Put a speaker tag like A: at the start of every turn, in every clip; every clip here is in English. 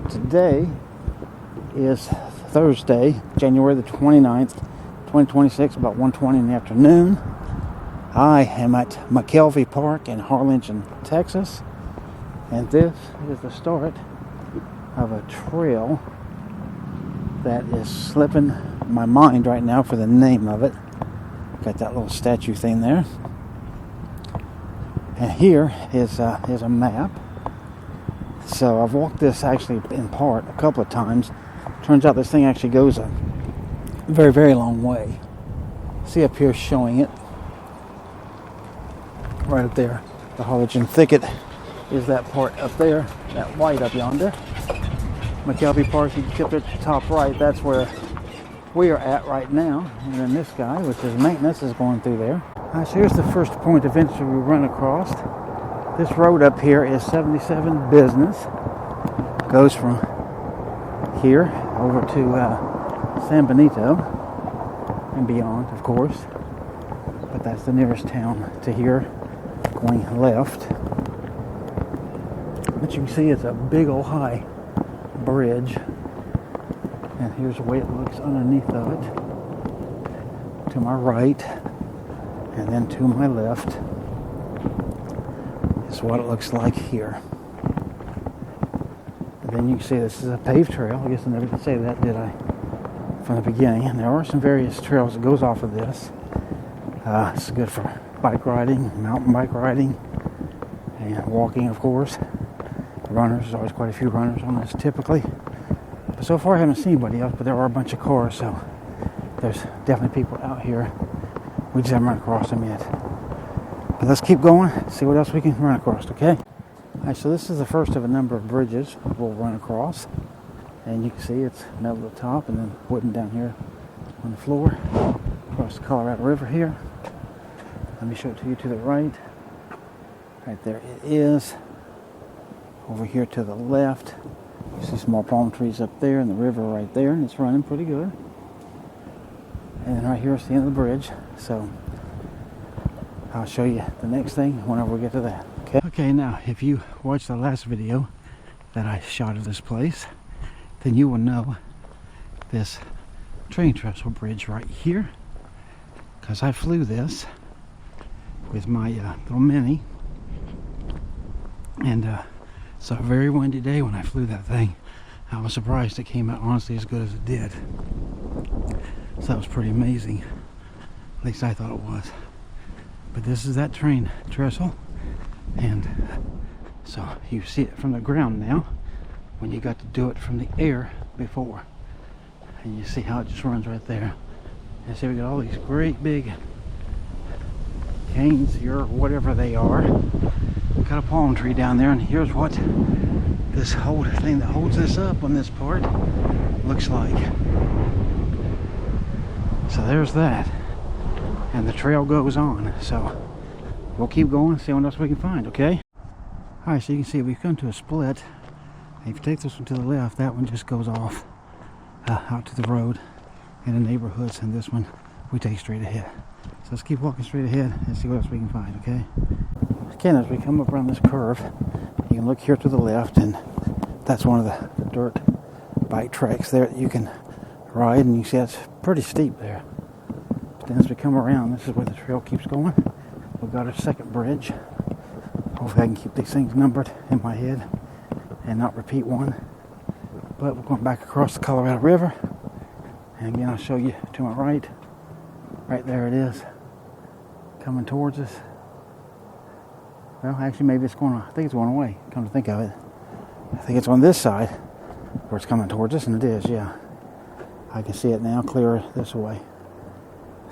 A: Today is Thursday, January the 29th, 2026, about 1:20 in the afternoon. I am at McKelvey Park in Harlingen, Texas, and this is the start of a trail that is slipping my mind right now for the name of it. Got that little statue thing there. And here is a map. So I've walked this actually in part a couple of times. Turns out this thing actually goes a very, very long way. See up here showing it. Right up there. The Harlingen thicket is that part up there. That white up yonder. McKelvey Park, you can get there to the top right. That's where we are at right now. And then this guy, which is maintenance, is going through there. So here's the first point of entry we run across. This road up here is 77 Business. Goes from here over to San Benito and beyond, of course. But that's the nearest town to here, going left. But you can see it's a big old high bridge. And here's the way it looks underneath of it. To my right, and then to my left is what it looks like here. And then you can see this is a paved trail. I guess I never did say that, did I? From the beginning. And there are some various trails that goes off of this. It's good for bike riding, mountain bike riding, and walking, of course. Runners, there's always quite a few runners on this typically. But so far I haven't seen anybody else, but there are a bunch of cars, so there's definitely people out here. We just haven't run across them yet. But let's keep going, see what else we can run across, okay? Alright, so this is the first of a number of bridges we'll run across. And you can see it's metal at the top and then wooden down here on the floor. Across the Colorado River here. Let me show it to you to the right. Right there it is. Over here to the left, you see small palm trees up there and the river right there, and it's running pretty good. And then right here is the end of the bridge. So I'll show you the next thing whenever we get to that. Okay, now if you watched the last video that I shot of this place, then you will know this train trestle bridge right here, because I flew this with my little Mini, and so a very windy day when I flew that thing. I was surprised it came out honestly as good as it did. So that was pretty amazing. At least I thought it was. But this is that train trestle. And so you see it from the ground now, when you got to do it from the air before. And you see how it just runs right there. And see we got all these great big canes here, or whatever they are. Got a palm tree down there, and here's what this whole thing that holds this up on this part looks like. So there's that, and the trail goes on. So we'll keep going and see what else we can find, okay? Alright, so you can see we've come to a split. And if you take this one to the left, that one just goes off out to the road in the neighborhoods, and this one we take straight ahead. So let's keep walking straight ahead and see what else we can find, okay? Again, as we come up around this curve, you can look here to the left, and that's one of the dirt bike tracks there that you can ride, and you see it's pretty steep there. But then as we come around, this is where the trail keeps going. We've got our second bridge. Hopefully I can keep these things numbered in my head and not repeat one. But we're going back across the Colorado River, and again I'll show you to my right. Right there it is, coming towards us. Well, actually, maybe it's going. I think it's going away. Come to think of it, I think it's on this side where it's coming towards us, and it is. Yeah, I can see it now, clear this way.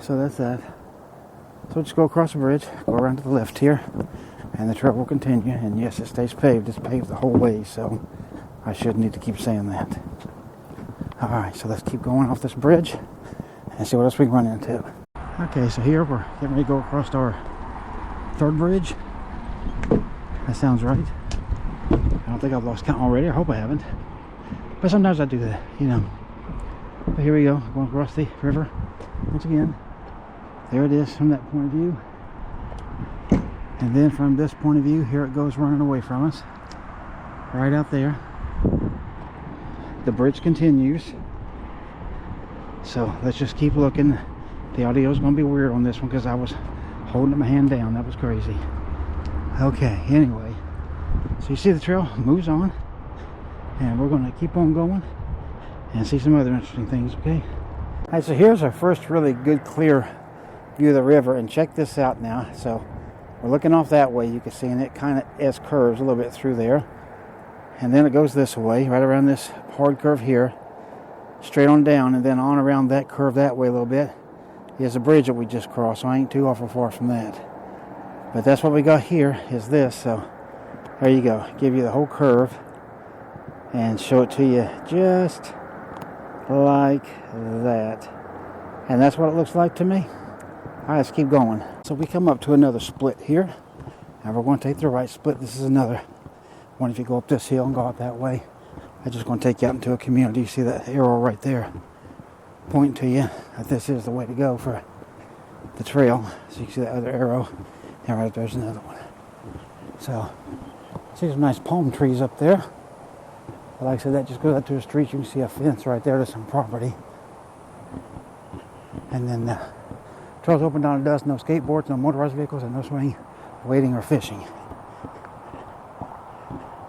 A: So that's that. So we'll just go across the bridge, go around to the left here, and the trail will continue. And yes, it stays paved. It's paved the whole way, so I shouldn't need to keep saying that. All right, so let's keep going off this bridge and see what else we can run into. Okay, so here we're getting ready to go across our third bridge. That sounds right. I don't think I've lost count already. I hope I haven't. But sometimes I do that, you know. But here we go, going across the river once again. There it is from that point of view. And then from this point of view, here it goes running away from us. Right out there. the bridge continues. So let's just keep looking. The audio is going to be weird on this one because I was holding my hand down. That was crazy. Okay, anyway, so you see the trail moves on, and we're going to keep on going and see some other interesting things. Okay. All right, so here's our first really good clear view of the river, and check this out now. So we're looking off that way, you can see, and it kind of S curves a little bit through there, and then it goes this way, right around this hard curve here, straight on down, and then on around that curve that way a little bit is a bridge that we just crossed. So I ain't too awful far from that, but that's what we got here is this. So there you go, give you the whole curve and show it to you just like that, and that's what it looks like to me. All right, let's keep going. So we come up to another split here, and we're going to take the right split. This is another one. If you go up this hill and go out that way, I'm just going to take you out into a community. You see that arrow right there pointing to you that this is the way to go for the trail. So you can see that other arrow, and right there's another one. So see some nice palm trees up there. But like I said, that just goes out to the street. You can see a fence right there to some property, and then the trail's open down to dusk. No skateboards, no motorized vehicles, and no swimming, wading, or fishing.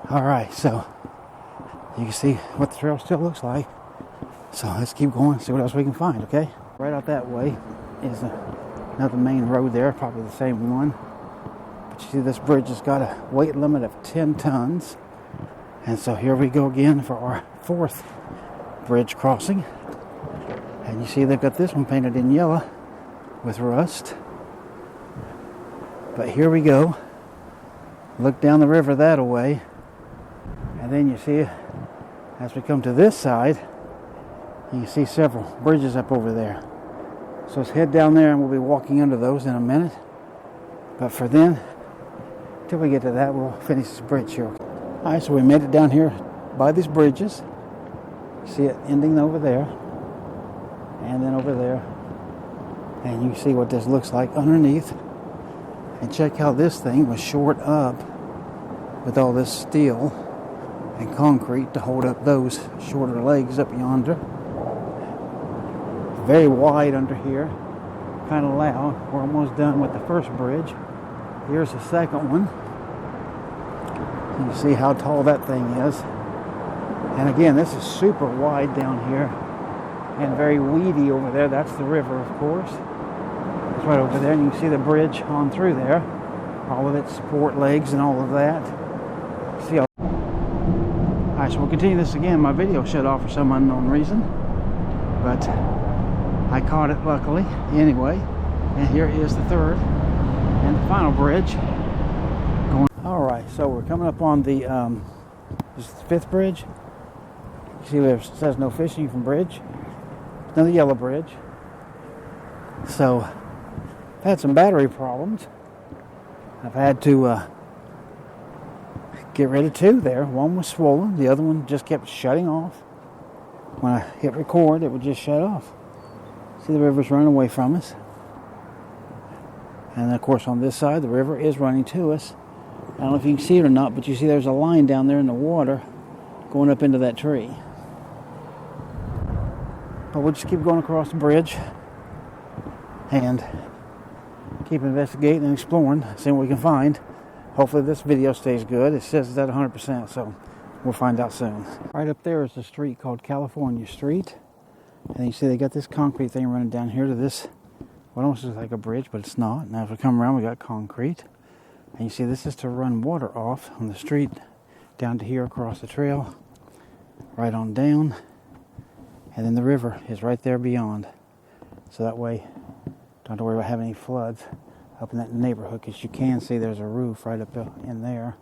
A: All right, so you can see what the trail still looks like. So let's keep going, see what else we can find, okay? Right out that way is another main road there, probably the same one. But you see this bridge has got a weight limit of 10 tons. And so here we go again for our fourth bridge crossing. And you see they've got this one painted in yellow with rust. But here we go. Look down the river that way. And then you see, as we come to this side, you can see several bridges up over there. So let's head down there and we'll be walking under those in a minute. But for then, till we get to that, we'll finish this bridge here. All right, so we made it down here by these bridges. See it ending over there, and then over there. And you see what this looks like underneath. And check how this thing was shored up with all this steel and concrete to hold up those shorter legs up yonder. Very wide under here, kind of loud. We're almost done with the first bridge. Here's the second one. You see how tall that thing is. And again, this is super wide down here and very weedy over there. That's the river, of course. It's right over there, and you can see the bridge on through there. All of its support legs and all of that. See how... Alright, so we'll continue this again. My video shut off for some unknown reason, but I caught it luckily anyway. And here is the third and the final bridge. Alright, so we're coming up on the this is the fifth bridge. You see where it says no fishing from bridge. Another yellow bridge. So I've had some battery problems. I've had to get rid of two there. One was swollen, the other one just kept shutting off. When I hit record, it would just shut off. See, the river's running away from us. And of course on this side, the river is running to us. I don't know if you can see it or not, but you see there's a line down there in the water going up into that tree. But we'll just keep going across the bridge and keep investigating and exploring, seeing what we can find. Hopefully this video stays good. It says it's at 100%, so we'll find out soon. Right up there is a street called California Street. And you see they got this concrete thing running down here to this, what almost looks like a bridge, but it's not. Now if we come around, we got concrete. And you see this is to run water off on the street down to here across the trail, right on down. And then the river is right there beyond. So that way, don't have to worry about having any floods up in that neighborhood, because you can see there's a roof right up in there.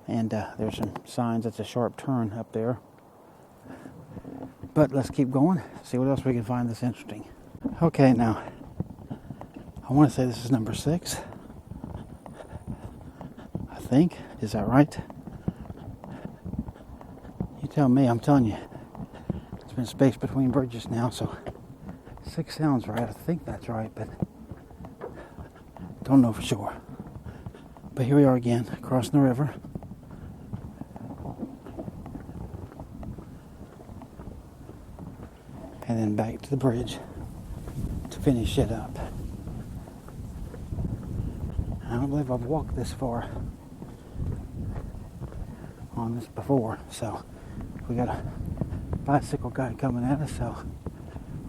A: And there's some signs. It's a sharp turn up there. But let's keep going, see what else we can find that's interesting. Okay, now, I want to say this is number 6. I think. Is that right? You tell me. I'm telling you. There's been space between bridges now, so 6 sounds right. I think that's right, but don't know for sure. But here we are again, crossing the river. and then back to the bridge to finish it up. I don't believe I've walked this far on this before, so we got a bicycle guy coming at us, so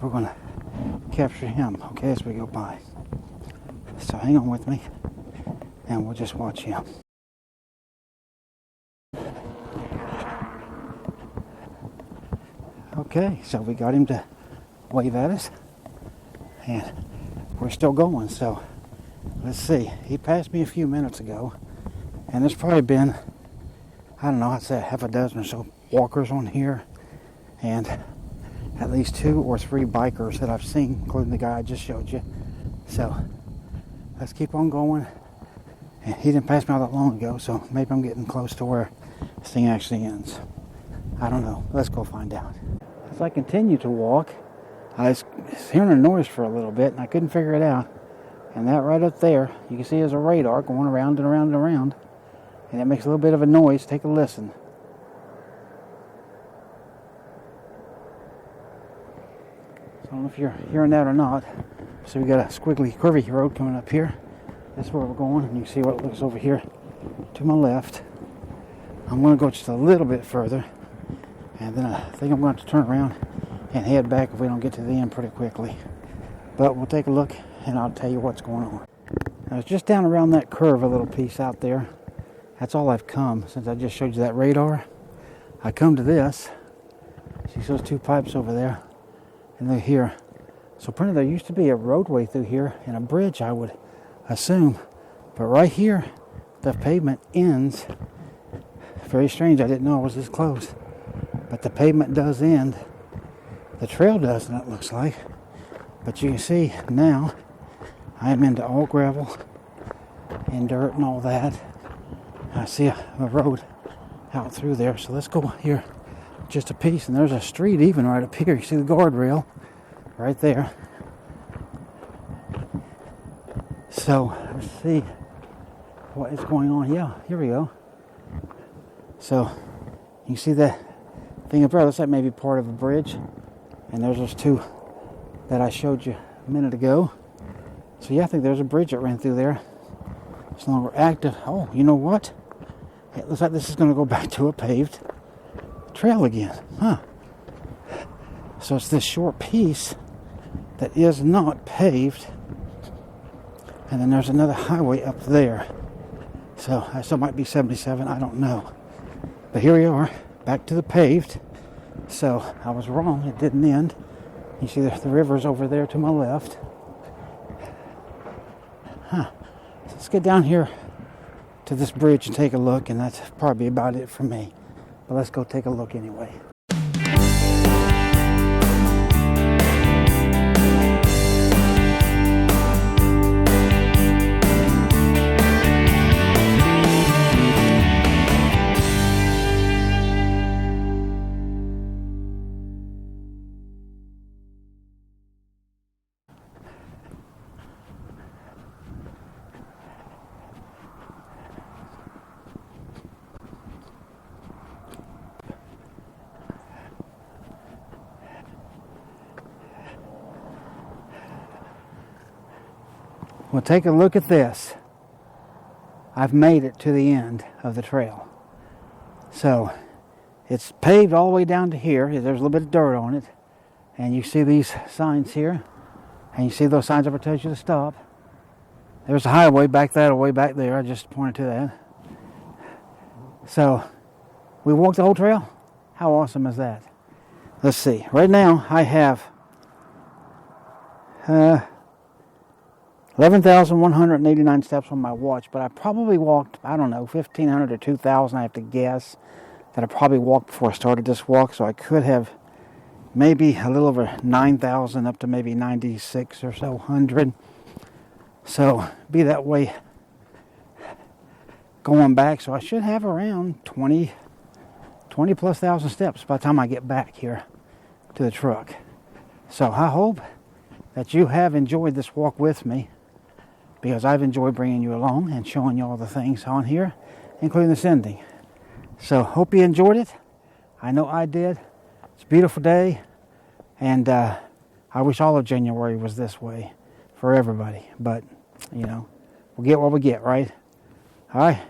A: we're going to capture him, okay, as we go by. So hang on with me, and we'll just watch him. Okay, so we got him to wave at us, and we're still going, so let's see. He passed me a few minutes ago, and there's probably been, I don't know, I'd say half a dozen or so walkers on here, and at least 2 or 3 bikers that I've seen, including the guy I just showed you. So let's keep on going. And he didn't pass me all that long ago, so maybe I'm getting close to where this thing actually ends. I don't know. Let's go find out. As I continue to walk, I was hearing a noise for a little bit, and I couldn't figure it out. And that right up there, you can see is a radar going around and around and around. And it makes a little bit of a noise. Take a listen. So I don't know if you're hearing that or not. So we got a squiggly, curvy road coming up here. That's where we're going, and you can see what looks over here to my left. I'm going to go just a little bit further, and then I think I'm going to have to turn around and head back if we don't get to the end pretty quickly. But we'll take a look, and I'll tell you what's going on. I was just down around that curve a little piece out there. That's all I've come since I just showed you that radar. I come to this. See those 2 pipes over there, and they're here. So apparently there used to be a roadway through here and a bridge, I would assume. But right here, the pavement ends. Very strange, I didn't know it was this close. But the pavement does end. The trail doesn't, it looks like. But you can see now, I am into all gravel and dirt and all that. I see a road out through there, so let's go here just a piece. And there's a street even right up here. You see the guardrail right there. So let's see what is going on. Yeah, here we go. So you see that thing up there? Looks like maybe part of a bridge. And there's those 2 that I showed you a minute ago. So yeah, I think there's a bridge that ran through there. It's no longer active. Oh, you know what? It looks like this is going to go back to a paved trail again. Huh. So it's this short piece that is not paved. And then there's another highway up there. So I still might be 77. I don't know. But here we are, back to the paved. So I was wrong. It didn't end. You see the river's over there to my left. Huh. So let's get down here to this bridge and take a look, and that's probably about it for me. But let's go take a look anyway. Well, take a look at this. I've made it to the end of the trail. So, it's paved all the way down to here. There's a little bit of dirt on it. And you see these signs here. And you see those signs up there tells you to stop. There's a highway back that way back there. I just pointed to that. So, we walked the whole trail. How awesome is that? Let's see. Right now, I have 11,189 steps on my watch, but I probably walked, I don't know, 1,500 or 2,000, I have to guess, that I probably walked before I started this walk, so I could have maybe a little over 9,000 up to maybe 96 or so, 100. So, be that way going back, so I should have around 20 plus thousand steps by the time I get back here to the truck. So, I hope that you have enjoyed this walk with me, because I've enjoyed bringing you along and showing you all the things on here, including this ending. So, hope you enjoyed it. I know I did. It's a beautiful day, And I wish all of January was this way for everybody. But, you know, we'll get what we get, right? All right.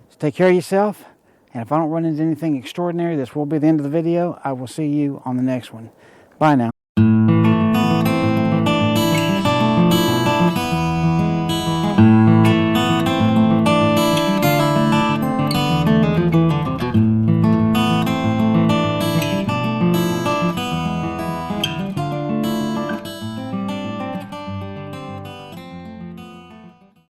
A: So take care of yourself. And if I don't run into anything extraordinary, this will be the end of the video. I will see you on the next one. Bye now.